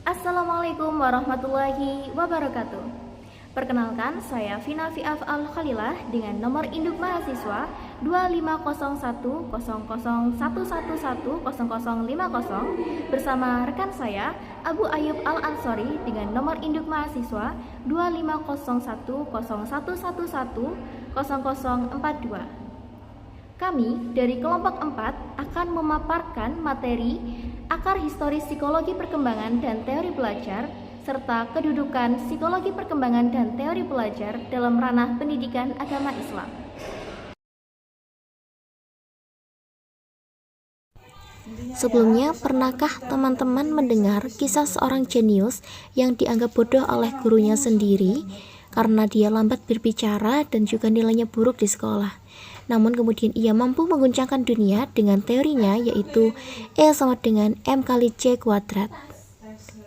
Assalamualaikum warahmatullahi wabarakatuh. Perkenalkan, saya Vina Fiaf Al-Khalilah dengan nomor induk mahasiswa 250101110050 bersama rekan saya Abu Ayub Al-Ansori dengan nomor induk mahasiswa 250101110042. Kami dari kelompok 4 akan memaparkan materi akar historis psikologi perkembangan dan teori belajar serta kedudukan psikologi perkembangan dan teori belajar dalam ranah pendidikan agama Islam. Sebelumnya, pernahkah teman-teman mendengar kisah seorang jenius yang dianggap bodoh oleh gurunya sendiri karena dia lambat berbicara dan juga nilainya buruk di sekolah? Namun kemudian ia mampu mengguncangkan dunia dengan teorinya, yaitu E sama dengan M kali C kuadrat.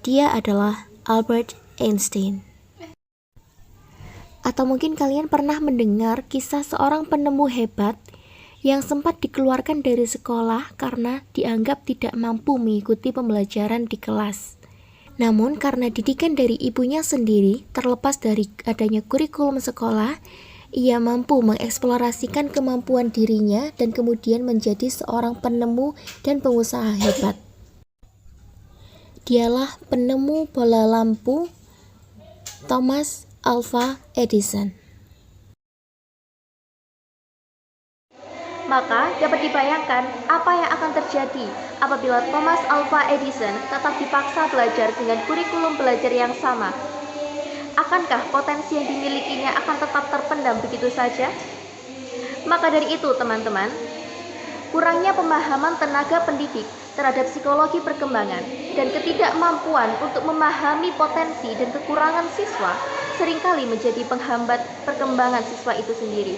Dia adalah Albert Einstein. Atau mungkin kalian pernah mendengar kisah seorang penemu hebat yang sempat dikeluarkan dari sekolah karena dianggap tidak mampu mengikuti pembelajaran di kelas. Namun karena didikan dari ibunya sendiri, terlepas dari adanya kurikulum sekolah, ia mampu mengeksplorasikan kemampuan dirinya dan kemudian menjadi seorang penemu dan pengusaha hebat. Dialah penemu bola lampu Thomas Alva Edison. Maka dapat dibayangkan apa yang akan terjadi apabila Thomas Alva Edison tetap dipaksa belajar dengan kurikulum belajar yang sama. Akankah potensi yang dimilikinya akan tetap terpendam begitu saja? Maka dari itu teman-teman, kurangnya pemahaman tenaga pendidik terhadap psikologi perkembangan dan ketidakmampuan untuk memahami potensi dan kekurangan siswa seringkali menjadi penghambat perkembangan siswa itu sendiri.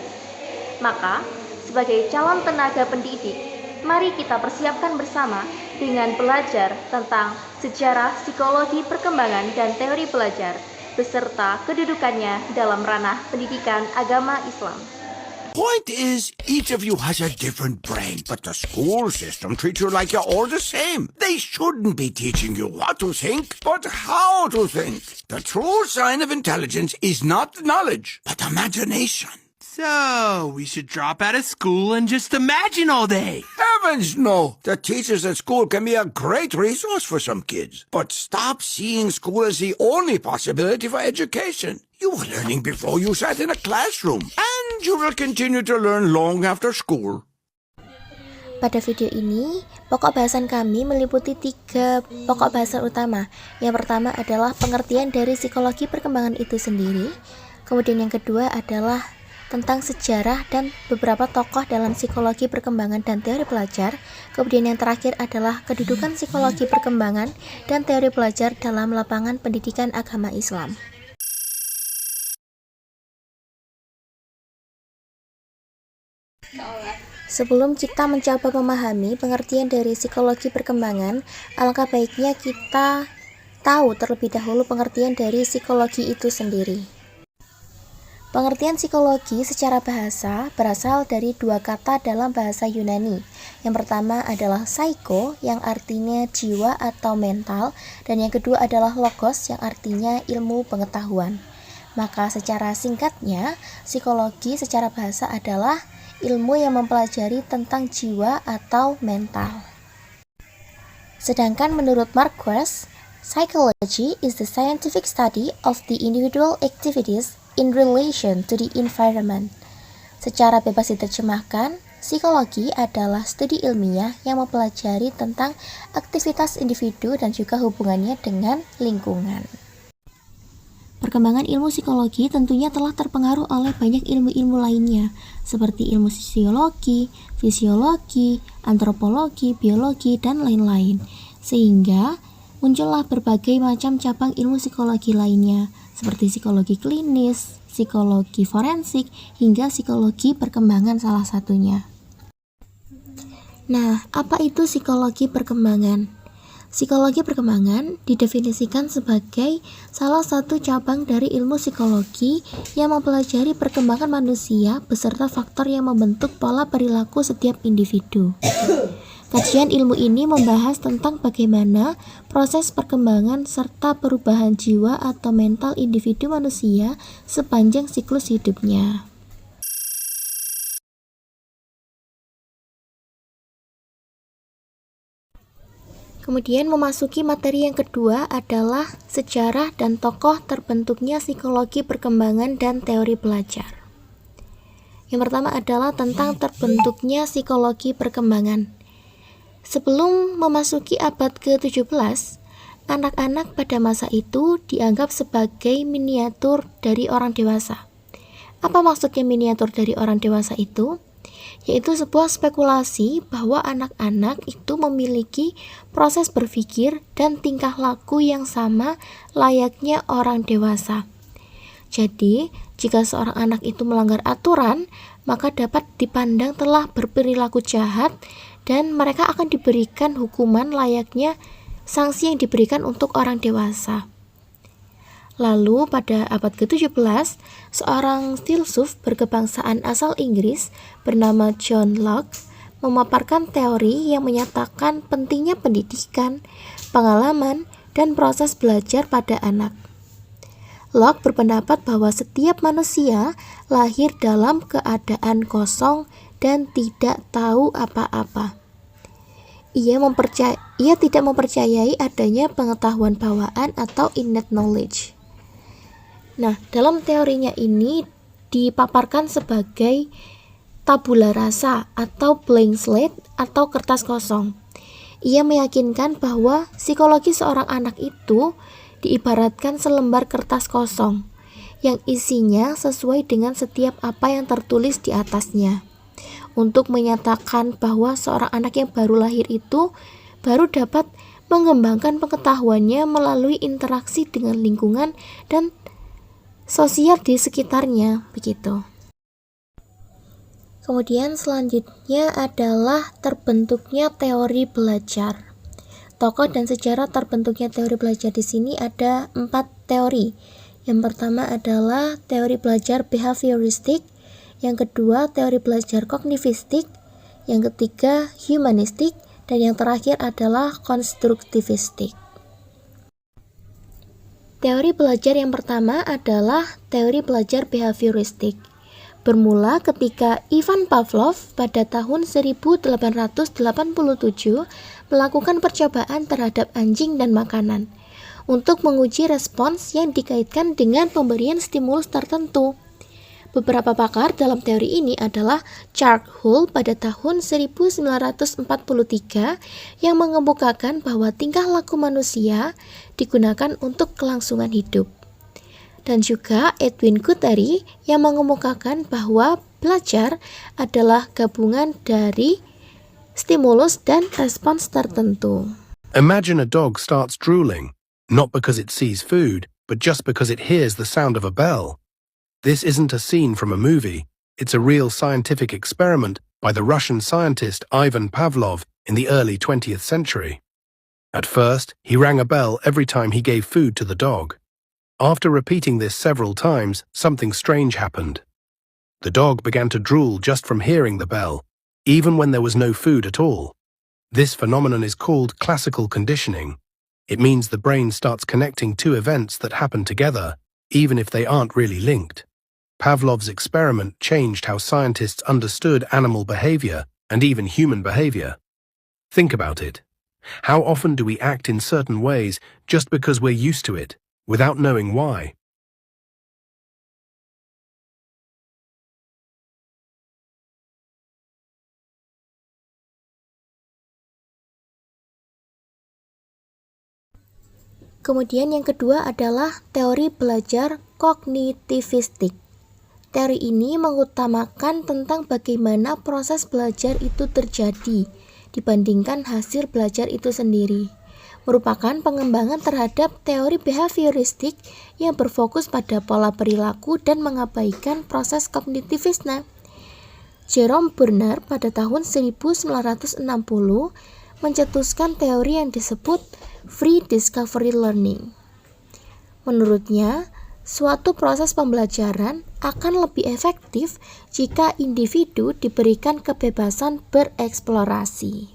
Maka, sebagai calon tenaga pendidik, mari kita persiapkan bersama dengan belajar tentang sejarah psikologi perkembangan dan teori belajar beserta kedudukannya dalam ranah pendidikan agama Islam. Point is, each of you has a different brain, but the school system treats you like you're all the same. They shouldn't be teaching you what to think, but how to think. The true sign of intelligence is not knowledge, but imagination. So, we should drop out of school and just imagine all day. Heavens no! The teachers at school can be a great resource for some kids, but stop seeing school as the only possibility for education. You were learning before you sat in a classroom, and you will continue to learn long after school. Pada video ini, pokok bahasan kami meliputi 3 pokok bahasan utama. Yang pertama adalah pengertian dari psikologi perkembangan itu sendiri. Kemudian yang kedua adalah tentang sejarah dan beberapa tokoh dalam psikologi perkembangan dan teori belajar. Kemudian yang terakhir adalah kedudukan psikologi perkembangan dan teori belajar dalam lapangan pendidikan agama Islam. Sebelum kita mencoba memahami pengertian dari psikologi perkembangan, alangkah baiknya kita tahu terlebih dahulu pengertian dari psikologi itu sendiri. Pengertian psikologi secara bahasa berasal dari 2 kata dalam bahasa Yunani. Yang pertama adalah psycho yang artinya jiwa atau mental, dan yang kedua adalah logos yang artinya ilmu pengetahuan. Maka secara singkatnya, psikologi secara bahasa adalah ilmu yang mempelajari tentang jiwa atau mental. Sedangkan menurut Marquez, psychology is the scientific study of the individual activities in relation to the environment. Secara bebas diterjemahkan, psikologi adalah studi ilmiah yang mempelajari tentang aktivitas individu dan juga hubungannya dengan lingkungan. Perkembangan ilmu psikologi tentunya telah terpengaruh oleh banyak ilmu-ilmu lainnya, seperti ilmu sosiologi, fisiologi, antropologi, biologi, dan lain-lain. Sehingga muncullah berbagai macam cabang ilmu psikologi lainnya, seperti psikologi klinis, psikologi forensik, hingga psikologi perkembangan salah satunya. Nah, apa itu psikologi perkembangan? Psikologi perkembangan didefinisikan sebagai salah satu cabang dari ilmu psikologi yang mempelajari perkembangan manusia beserta faktor yang membentuk pola perilaku setiap individu. Kajian ilmu ini membahas tentang bagaimana proses perkembangan serta perubahan jiwa atau mental individu manusia sepanjang siklus hidupnya. Kemudian memasuki materi yang kedua adalah sejarah dan tokoh terbentuknya psikologi perkembangan dan teori belajar. Yang pertama adalah tentang terbentuknya psikologi perkembangan. Sebelum memasuki abad ke-17, anak-anak pada masa itu dianggap sebagai miniatur dari orang dewasa. Apa maksudnya miniatur dari orang dewasa itu? Yaitu sebuah spekulasi bahwa anak-anak itu memiliki proses berpikir dan tingkah laku yang sama layaknya orang dewasa. Jadi, jika seorang anak itu melanggar aturan, maka dapat dipandang telah berperilaku jahat dan mereka akan diberikan hukuman layaknya sanksi yang diberikan untuk orang dewasa. Lalu pada abad ke-17, seorang filsuf berkebangsaan asal Inggris bernama John Locke memaparkan teori yang menyatakan pentingnya pendidikan, pengalaman, dan proses belajar pada anak. Locke berpendapat bahwa setiap manusia lahir dalam keadaan kosong dan tidak tahu apa-apa. Ia tidak mempercayai adanya pengetahuan bawaan atau innate knowledge. Nah, dalam teorinya ini dipaparkan sebagai tabula rasa atau blank slate atau kertas kosong. Ia meyakinkan bahwa psikologi seorang anak itu diibaratkan selembar kertas kosong yang isinya sesuai dengan setiap apa yang tertulis di atasnya. Untuk menyatakan bahwa seorang anak yang baru lahir itu baru dapat mengembangkan pengetahuannya melalui interaksi dengan lingkungan dan sosial di sekitarnya, begitu. Kemudian selanjutnya adalah terbentuknya teori belajar. Tokoh dan sejarah terbentuknya teori belajar di sini ada 4 teori. Yang pertama adalah teori belajar behavioristik, yang kedua teori belajar kognitivistik, yang ketiga humanistik, dan yang terakhir adalah konstruktivistik. Teori belajar yang pertama adalah teori belajar behavioristik. Bermula ketika Ivan Pavlov pada tahun 1887 melakukan percobaan terhadap anjing dan makanan untuk menguji respons yang dikaitkan dengan pemberian stimulus tertentu. Beberapa pakar dalam teori ini adalah Charles Hull pada tahun 1943 yang mengemukakan bahwa tingkah laku manusia digunakan untuk kelangsungan hidup. Dan juga Edwin Guthrie yang mengemukakan bahwa belajar adalah gabungan dari stimulus dan respons tertentu. Imagine a dog starts drooling, not because it sees food, but just because it hears the sound of a bell. This isn't a scene from a movie, it's a real scientific experiment by the Russian scientist Ivan Pavlov in the early 20th century. At first, he rang a bell every time he gave food to the dog. After repeating this several times, something strange happened. The dog began to drool just from hearing the bell, even when there was no food at all. This phenomenon is called classical conditioning. It means the brain starts connecting two events that happen together, even if they aren't really linked. Pavlov's experiment changed how scientists understood animal behavior and even human behavior. Think about it. How often do we act in certain ways just because we're used to it, without knowing why? Kemudian yang kedua adalah teori belajar kognitivistik. Teori ini mengutamakan tentang bagaimana proses belajar itu terjadi dibandingkan hasil belajar itu sendiri. Merupakan pengembangan terhadap teori behavioristik yang berfokus pada pola perilaku dan mengabaikan proses kognitivisme. Jerome Bernard pada tahun 1960 mencetuskan teori yang disebut free discovery learning. Menurutnya, suatu proses pembelajaran akan lebih efektif jika individu diberikan kebebasan bereksplorasi.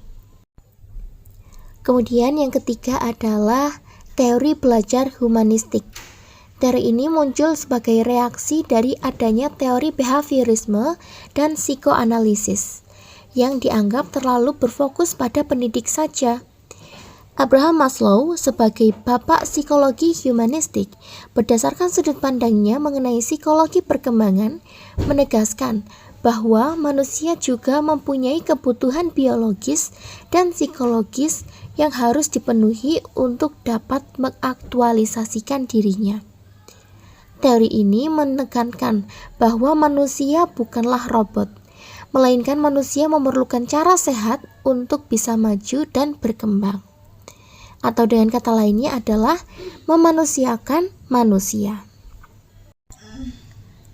Kemudian yang ketiga adalah teori belajar humanistik. Teori ini muncul sebagai reaksi dari adanya teori behaviorisme dan psikoanalisis yang dianggap terlalu berfokus pada pendidik saja. Abraham Maslow sebagai bapak psikologi humanistik berdasarkan sudut pandangnya mengenai psikologi perkembangan menegaskan bahwa manusia juga mempunyai kebutuhan biologis dan psikologis yang harus dipenuhi untuk dapat mengaktualisasikan dirinya. Teori ini menekankan bahwa manusia bukanlah robot, melainkan manusia memerlukan cara sehat untuk bisa maju dan berkembang. Atau dengan kata lainnya adalah memanusiakan manusia.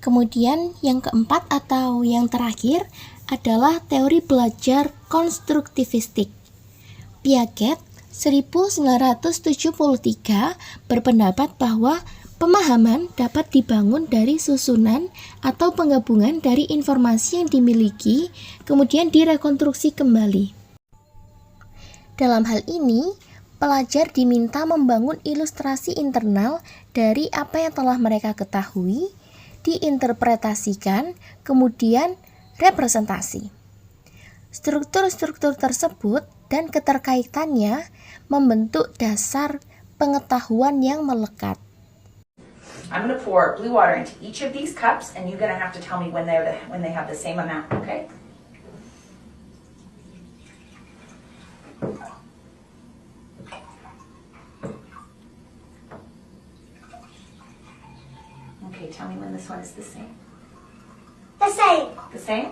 Kemudian yang keempat atau yang terakhir adalah teori belajar konstruktivistik. Piaget 1973 berpendapat bahwa pemahaman dapat dibangun dari susunan atau penggabungan dari informasi yang dimiliki, kemudian direkonstruksi kembali. Dalam hal ini, pelajar diminta membangun ilustrasi internal dari apa yang telah mereka ketahui, diinterpretasikan, kemudian representasi. Struktur-struktur tersebut dan keterkaitannya membentuk dasar pengetahuan yang melekat. I'm going to pour blue water into each of these cups, and you're going to have to tell me when they have the same amount, okay? Okay, tell me when this one is the same. The same. The same?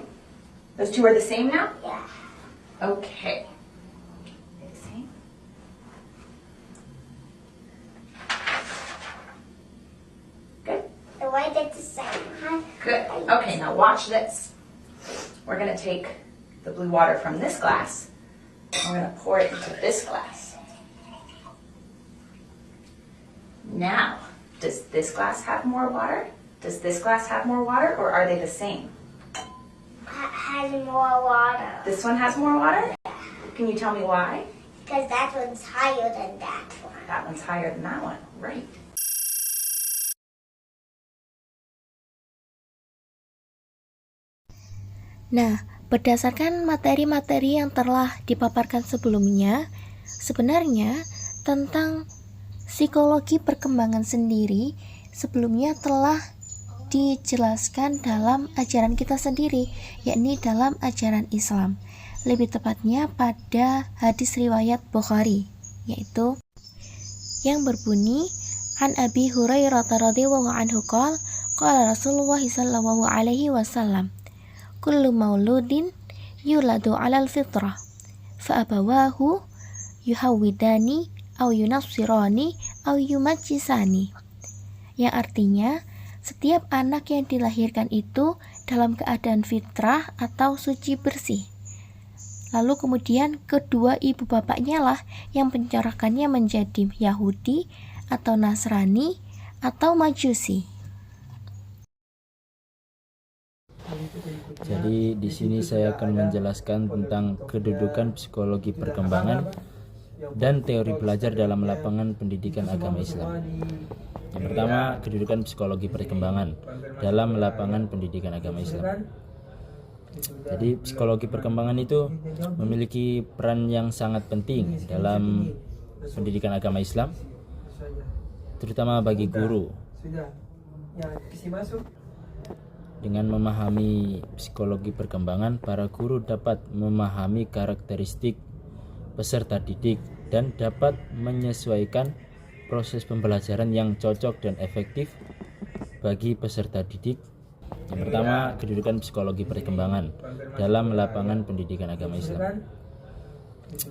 Those two are the same now? Yeah. Okay. The same? Good. The white is the same, huh? Good. Okay, now watch this. We're going to take the blue water from this glass, and we're going to pour it into this glass. Now, does this glass have more water? Does this glass have more water, or are they the same? Has more water. This one has more water? Can you tell me why? Because that one's higher than that one. That one's higher than that one. Right. Nah, berdasarkan materi-materi yang telah dipaparkan sebelumnya, sebenarnya tentang psikologi perkembangan sendiri sebelumnya telah dijelaskan dalam ajaran kita sendiri, yakni dalam ajaran Islam. Lebih tepatnya pada hadis riwayat Bukhari, yaitu yang berbunyi An Abi Hurairah radhiyallahu anhu qala Rasulullah sallallahu alaihi wasallam kullu mauludin yuladu 'alal fitrah fa abawahu yuhawwidani aw yunassirani aw yumajjisani, yang artinya setiap anak yang dilahirkan itu dalam keadaan fitrah atau suci bersih. Lalu kemudian kedua ibu bapaknya lah yang mencorakkannya menjadi Yahudi atau Nasrani atau Majusi. Jadi di sini saya akan menjelaskan tentang kedudukan psikologi perkembangan dan teori belajar dalam lapangan pendidikan agama Islam. Yang pertama, kedudukan psikologi perkembangan dalam lapangan pendidikan agama Islam. Jadi psikologi perkembangan itu memiliki peran yang sangat penting dalam pendidikan agama Islam, terutama bagi guru. Dengan memahami psikologi perkembangan, para guru dapat memahami karakteristik peserta didik dan dapat menyesuaikan proses pembelajaran yang cocok dan efektif bagi peserta didik. Yang pertama, kedudukan psikologi perkembangan dalam lapangan pendidikan agama Islam.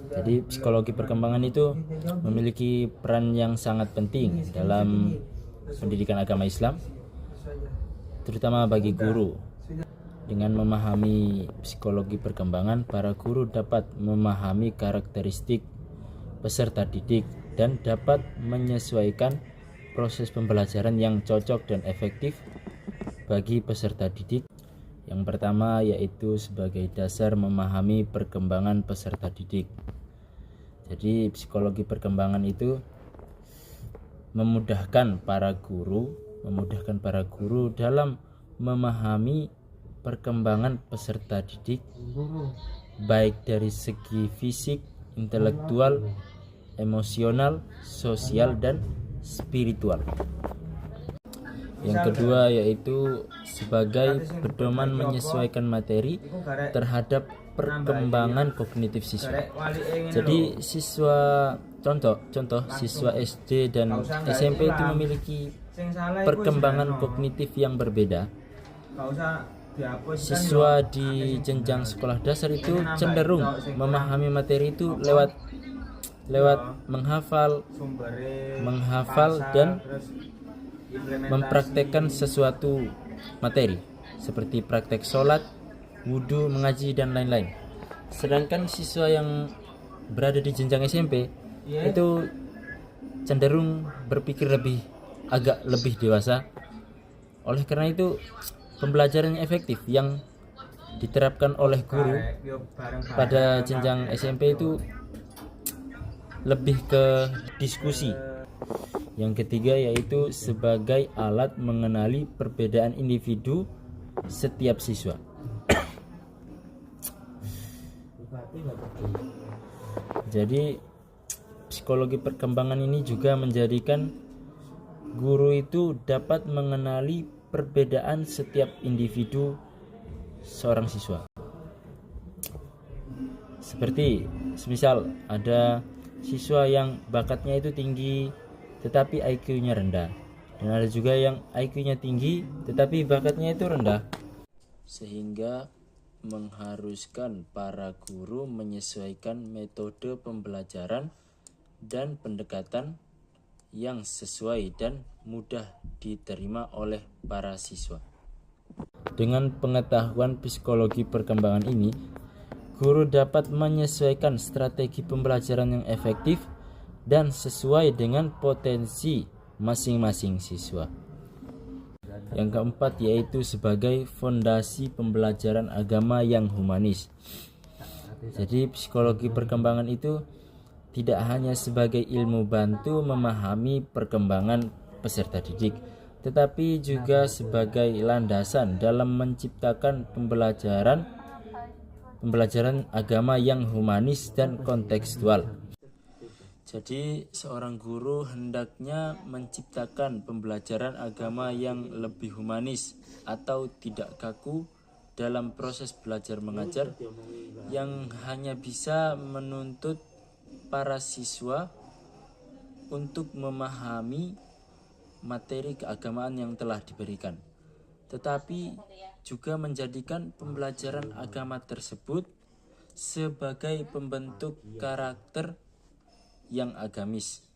Jadi psikologi perkembangan itu memiliki peran yang sangat penting dalam pendidikan agama Islam, terutama bagi guru. Dengan memahami psikologi perkembangan, para guru dapat memahami karakteristik peserta didik dan dapat menyesuaikan proses pembelajaran yang cocok dan efektif bagi peserta didik. Yang pertama yaitu sebagai dasar memahami perkembangan peserta didik. Jadi psikologi perkembangan itu memudahkan para guru dalam memahami perkembangan peserta didik baik dari segi fisik, intelektual, emosional, sosial, dan spiritual. Yang kedua yaitu sebagai pedoman menyesuaikan materi terhadap perkembangan kognitif siswa. Jadi contoh siswa SD dan SMP itu memiliki perkembangan kognitif yang berbeda. Siswa di jenjang sekolah dasar itu cenderung memahami materi itu lewat menghafal dan mempraktekkan sesuatu materi seperti praktek sholat, wudhu, mengaji, dan lain-lain. Sedangkan siswa yang berada di jenjang SMP itu cenderung berpikir agak lebih dewasa. Oleh karena itu pembelajaran yang efektif yang diterapkan oleh guru pada jenjang SMP itu lebih ke diskusi. Yang ketiga yaitu sebagai alat mengenali perbedaan individu setiap siswa. Jadi psikologi perkembangan ini juga menjadikan guru itu dapat mengenali perbedaan setiap individu seorang siswa. Seperti semisal ada siswa yang bakatnya itu tinggi tetapi IQ-nya rendah, dan ada juga yang IQ-nya tinggi tetapi bakatnya itu rendah, sehingga mengharuskan para guru menyesuaikan metode pembelajaran dan pendekatan yang sesuai dan mudah diterima oleh para siswa. Dengan pengetahuan psikologi perkembangan ini, guru dapat menyesuaikan strategi pembelajaran yang efektif dan sesuai dengan potensi masing-masing siswa. Yang keempat yaitu sebagai fondasi pembelajaran agama yang humanis. Jadi psikologi perkembangan itu tidak hanya sebagai ilmu bantu memahami perkembangan peserta didik, tetapi juga sebagai landasan dalam menciptakan pembelajaran agama yang humanis dan kontekstual. Jadi seorang guru hendaknya menciptakan pembelajaran agama yang lebih humanis atau tidak kaku dalam proses belajar mengajar, yang hanya bisa menuntut para siswa untuk memahami materi keagamaan yang telah diberikan, tetapi juga menjadikan pembelajaran agama tersebut sebagai pembentuk karakter yang agamis,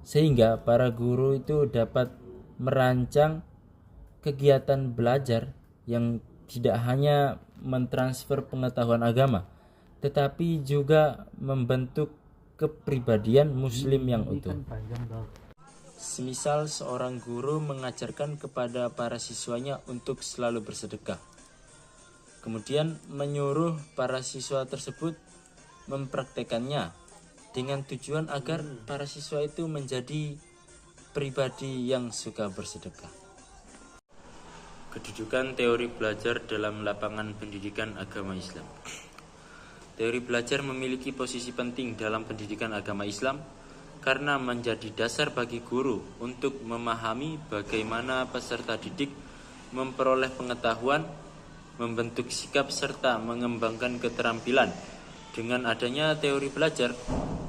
sehingga para guru itu dapat merancang kegiatan belajar yang tidak hanya mentransfer pengetahuan agama, tetapi juga membentuk kepribadian muslim yang utuh. Semisal seorang guru mengajarkan kepada para siswanya untuk selalu bersedekah, kemudian menyuruh para siswa tersebut mempraktekannya dengan tujuan agar para siswa itu menjadi pribadi yang suka bersedekah. Kedudukan teori belajar dalam lapangan pendidikan agama Islam. Teori belajar memiliki posisi penting dalam pendidikan agama Islam karena menjadi dasar bagi guru untuk memahami bagaimana peserta didik memperoleh pengetahuan, membentuk sikap, serta mengembangkan keterampilan. Dengan adanya teori belajar,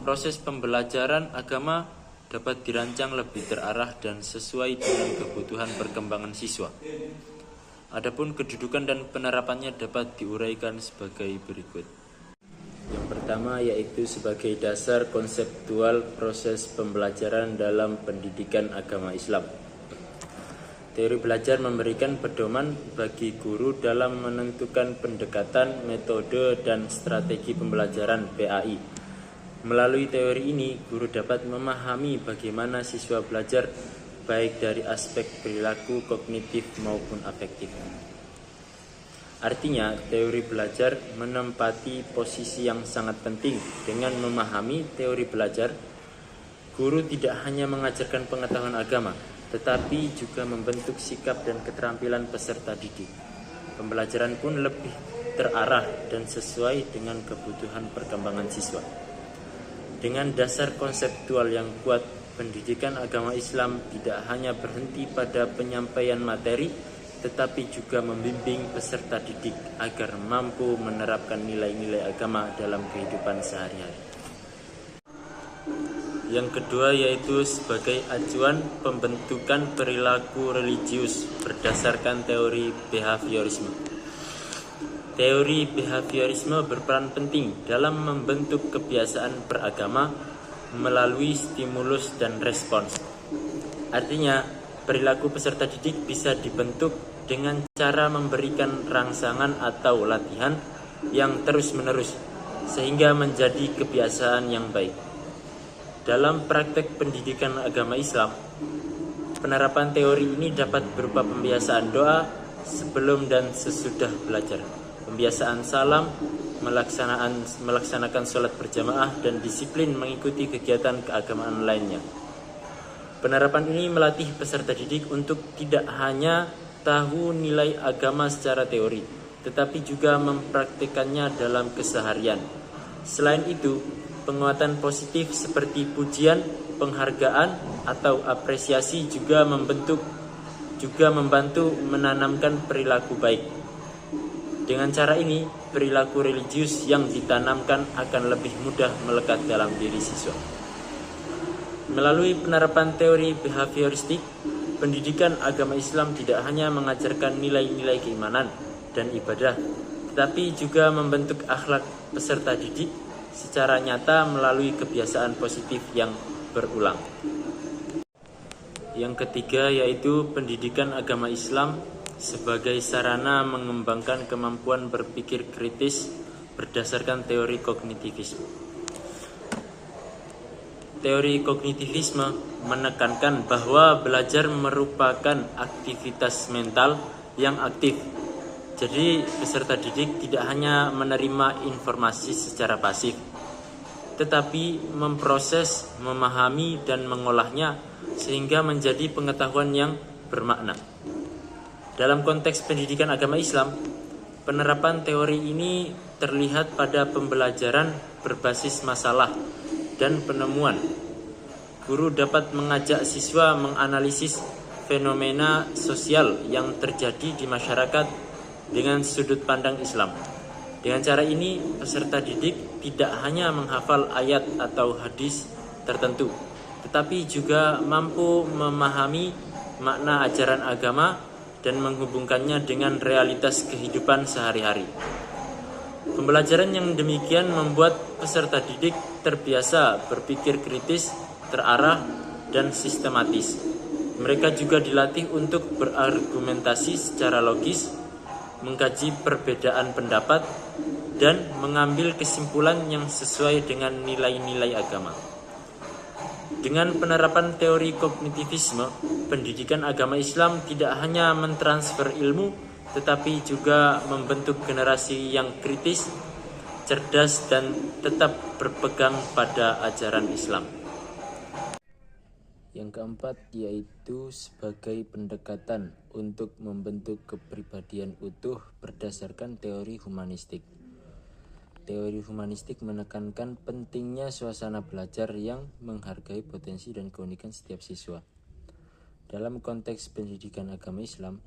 proses pembelajaran agama dapat dirancang lebih terarah dan sesuai dengan kebutuhan perkembangan siswa. Adapun kedudukan dan penerapannya dapat diuraikan sebagai berikut. Yang pertama yaitu sebagai dasar konseptual proses pembelajaran dalam pendidikan agama Islam. Teori belajar memberikan pedoman bagi guru dalam menentukan pendekatan, metode, dan strategi pembelajaran PAI. Melalui teori ini, guru dapat memahami bagaimana siswa belajar baik dari aspek perilaku, kognitif, maupun afektif. Artinya, teori belajar menempati posisi yang sangat penting. Dengan memahami teori belajar, guru tidak hanya mengajarkan pengetahuan agama, tetapi juga membentuk sikap dan keterampilan peserta didik. Pembelajaran pun lebih terarah dan sesuai dengan kebutuhan perkembangan siswa. Dengan dasar konseptual yang kuat, pendidikan agama Islam tidak hanya berhenti pada penyampaian materi, tetapi juga membimbing peserta didik agar mampu menerapkan nilai-nilai agama dalam kehidupan sehari-hari. Yang kedua yaitu sebagai acuan pembentukan perilaku religius berdasarkan teori behaviorisme. Teori behaviorisme berperan penting dalam membentuk kebiasaan beragama melalui stimulus dan respons. Artinya, perilaku peserta didik bisa dibentuk dengan cara memberikan rangsangan atau latihan yang terus-menerus sehingga menjadi kebiasaan yang baik. Dalam praktek pendidikan agama Islam, penerapan teori ini dapat berupa pembiasaan doa sebelum dan sesudah belajar, pembiasaan salam, melaksanakan sholat berjamaah, dan disiplin mengikuti kegiatan keagamaan lainnya. Penerapan ini melatih peserta didik untuk tidak hanya tahu nilai agama secara teori, tetapi juga mempraktikkannya dalam keseharian. Selain itu, penguatan positif seperti pujian, penghargaan, atau apresiasi juga membantu menanamkan perilaku baik. Dengan cara ini, perilaku religius yang ditanamkan akan lebih mudah melekat dalam diri siswa. Melalui penerapan teori behavioristik, pendidikan agama Islam tidak hanya mengajarkan nilai-nilai keimanan dan ibadah, tetapi juga membentuk akhlak peserta didik secara nyata melalui kebiasaan positif yang berulang. Yang ketiga yaitu pendidikan agama Islam sebagai sarana mengembangkan kemampuan berpikir kritis berdasarkan teori kognitivisme. Teori kognitivisme menekankan bahwa belajar merupakan aktivitas mental yang aktif. Jadi peserta didik tidak hanya menerima informasi secara pasif, tetapi memproses, memahami, dan mengolahnya sehingga menjadi pengetahuan yang bermakna. Dalam konteks pendidikan agama Islam, penerapan teori ini terlihat pada pembelajaran berbasis masalah dan penemuan. Guru dapat mengajak siswa menganalisis fenomena sosial yang terjadi di masyarakat dengan sudut pandang Islam. Dengan cara ini, peserta didik tidak hanya menghafal ayat atau hadis tertentu, tetapi juga mampu memahami makna ajaran agama dan menghubungkannya dengan realitas kehidupan sehari-hari. Pembelajaran yang demikian membuat peserta didik terbiasa berpikir kritis, terarah, dan sistematis. Mereka juga dilatih untuk berargumentasi secara logis, mengkaji perbedaan pendapat, dan mengambil kesimpulan yang sesuai dengan nilai-nilai agama. Dengan penerapan teori kognitivisme, pendidikan agama Islam tidak hanya mentransfer ilmu, tetapi juga membentuk generasi yang kritis, cerdas, dan tetap berpegang pada ajaran Islam. Yang keempat yaitu sebagai pendekatan untuk membentuk kepribadian utuh berdasarkan teori humanistik. Teori humanistik menekankan pentingnya suasana belajar yang menghargai potensi dan keunikan setiap siswa. Dalam konteks pendidikan agama Islam,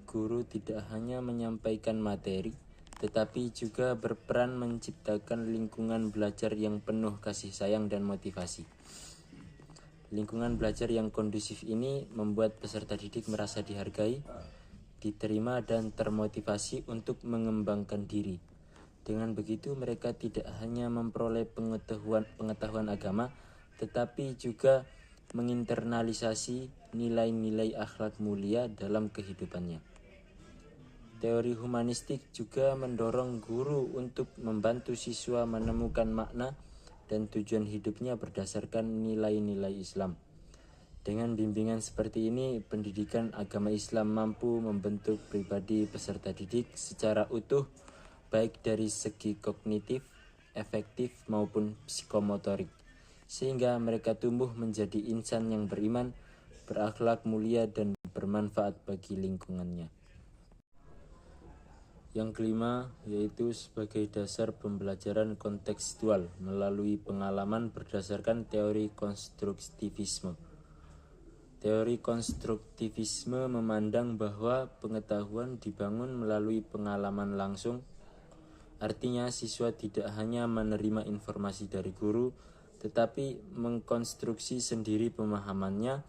guru tidak hanya menyampaikan materi, tetapi juga berperan menciptakan lingkungan belajar yang penuh kasih sayang dan motivasi. Lingkungan belajar yang kondusif ini membuat peserta didik merasa dihargai, diterima, dan termotivasi untuk mengembangkan diri. Dengan begitu, mereka tidak hanya memperoleh pengetahuan agama, tetapi juga menginternalisasi nilai-nilai akhlak mulia dalam kehidupannya. Teori humanistik juga mendorong guru untuk membantu siswa menemukan makna dan tujuan hidupnya berdasarkan nilai-nilai Islam. Dengan bimbingan seperti ini, pendidikan agama Islam mampu membentuk pribadi peserta didik secara utuh, baik dari segi kognitif, efektif maupun psikomotorik, sehingga mereka tumbuh menjadi insan yang beriman, berakhlak mulia dan bermanfaat bagi lingkungannya. Yang kelima, yaitu sebagai dasar pembelajaran kontekstual melalui pengalaman berdasarkan teori konstruktivisme. Teori konstruktivisme memandang bahwa pengetahuan dibangun melalui pengalaman langsung. Artinya, siswa tidak hanya menerima informasi dari guru, tetapi mengkonstruksi sendiri pemahamannya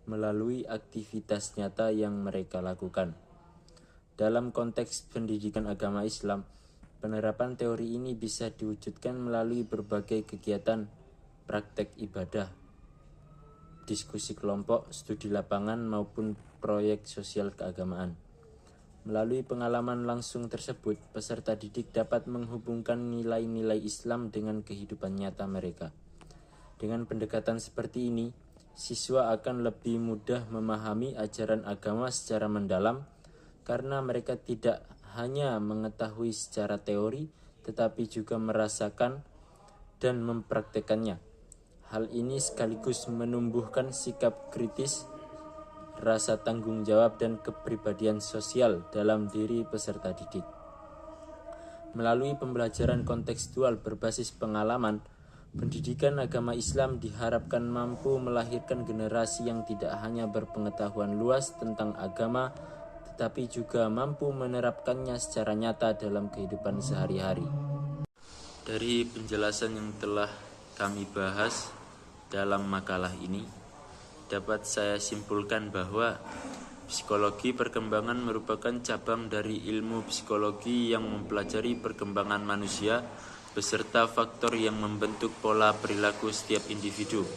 melalui aktivitas nyata yang mereka lakukan. Dalam konteks pendidikan agama Islam, penerapan teori ini bisa diwujudkan melalui berbagai kegiatan praktek ibadah, diskusi kelompok, studi lapangan, maupun proyek sosial keagamaan. Melalui pengalaman langsung tersebut, peserta didik dapat menghubungkan nilai-nilai Islam dengan kehidupan nyata mereka. Dengan pendekatan seperti ini, siswa akan lebih mudah memahami ajaran agama secara mendalam, karena mereka tidak hanya mengetahui secara teori, tetapi juga merasakan dan mempraktekannya. Hal ini sekaligus menumbuhkan sikap kritis, rasa tanggung jawab, dan kepribadian sosial dalam diri peserta didik. Melalui pembelajaran kontekstual berbasis pengalaman, pendidikan agama Islam diharapkan mampu melahirkan generasi yang tidak hanya berpengetahuan luas tentang agama, tetapi juga mampu menerapkannya secara nyata dalam kehidupan sehari-hari. Dari penjelasan yang telah kami bahas dalam makalah ini, dapat saya simpulkan bahwa psikologi perkembangan merupakan cabang dari ilmu psikologi yang mempelajari perkembangan manusia beserta faktor yang membentuk pola perilaku setiap individu.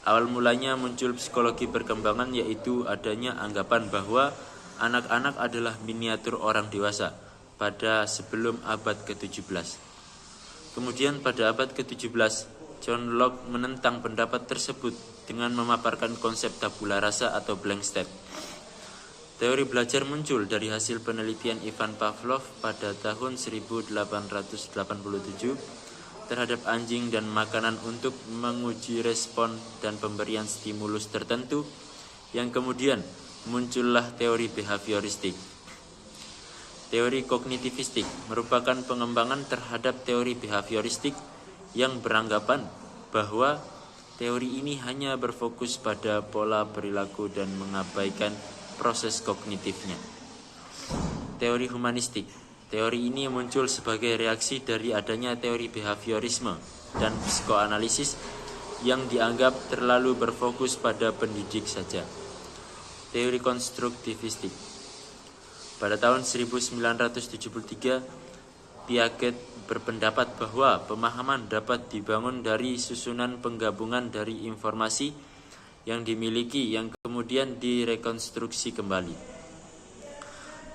Awal mulanya muncul psikologi perkembangan yaitu adanya anggapan bahwa anak-anak adalah miniatur orang dewasa pada sebelum abad ke-17. Kemudian pada abad ke-17, John Locke menentang pendapat tersebut dengan memaparkan konsep tabula rasa atau blank state. Teori belajar muncul dari hasil penelitian Ivan Pavlov pada tahun 1887 terhadap anjing dan makanan untuk menguji respon dan pemberian stimulus tertentu, yang kemudian muncullah teori behavioristik. Teori kognitivistik merupakan pengembangan terhadap teori behavioristik yang beranggapan bahwa teori ini hanya berfokus pada pola perilaku dan mengabaikan proses kognitifnya. Teori humanistik. Teori ini muncul sebagai reaksi dari adanya teori behaviorisme dan psikoanalisis yang dianggap terlalu berfokus pada pendidik saja. Teori konstruktivistik. Pada tahun 1973, Piaget berpendapat bahwa pemahaman dapat dibangun dari susunan penggabungan dari informasi yang dimiliki yang kemudian direkonstruksi kembali.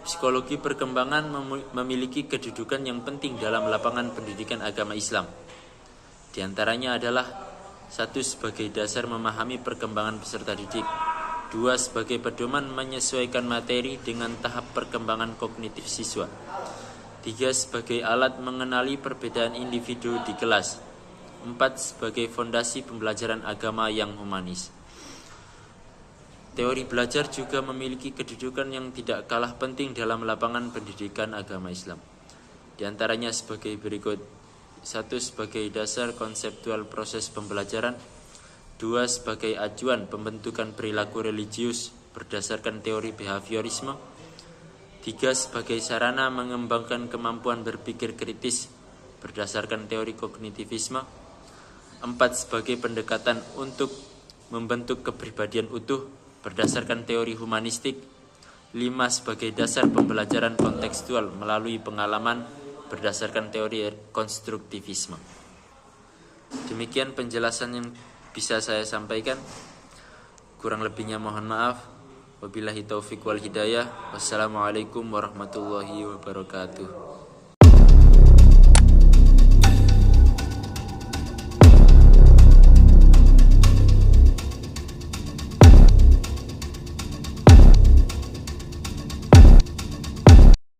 Psikologi perkembangan memiliki kedudukan yang penting dalam lapangan pendidikan agama Islam. Di antaranya adalah 1. Sebagai dasar memahami perkembangan peserta didik. 2. Sebagai pedoman menyesuaikan materi dengan tahap perkembangan kognitif siswa. 3. Sebagai alat mengenali perbedaan individu di kelas. 4. Sebagai fondasi pembelajaran agama yang humanis. Teori belajar juga memiliki kedudukan yang tidak kalah penting dalam lapangan pendidikan agama Islam. Di antaranya sebagai berikut. 1. Sebagai dasar konseptual proses pembelajaran. 2. Sebagai acuan pembentukan perilaku religius berdasarkan teori behaviorisme. 3. Sebagai sarana mengembangkan kemampuan berpikir kritis berdasarkan teori kognitivisme. 4. Sebagai pendekatan untuk membentuk kepribadian utuh berdasarkan teori humanistik. 5. Sebagai dasar pembelajaran kontekstual melalui pengalaman berdasarkan teori konstruktivisme. Demikian penjelasan yang bisa saya sampaikan. Kurang lebihnya mohon maaf. Wabillahi taufik wal hidayah. Wassalamualaikum warahmatullahi wabarakatuh.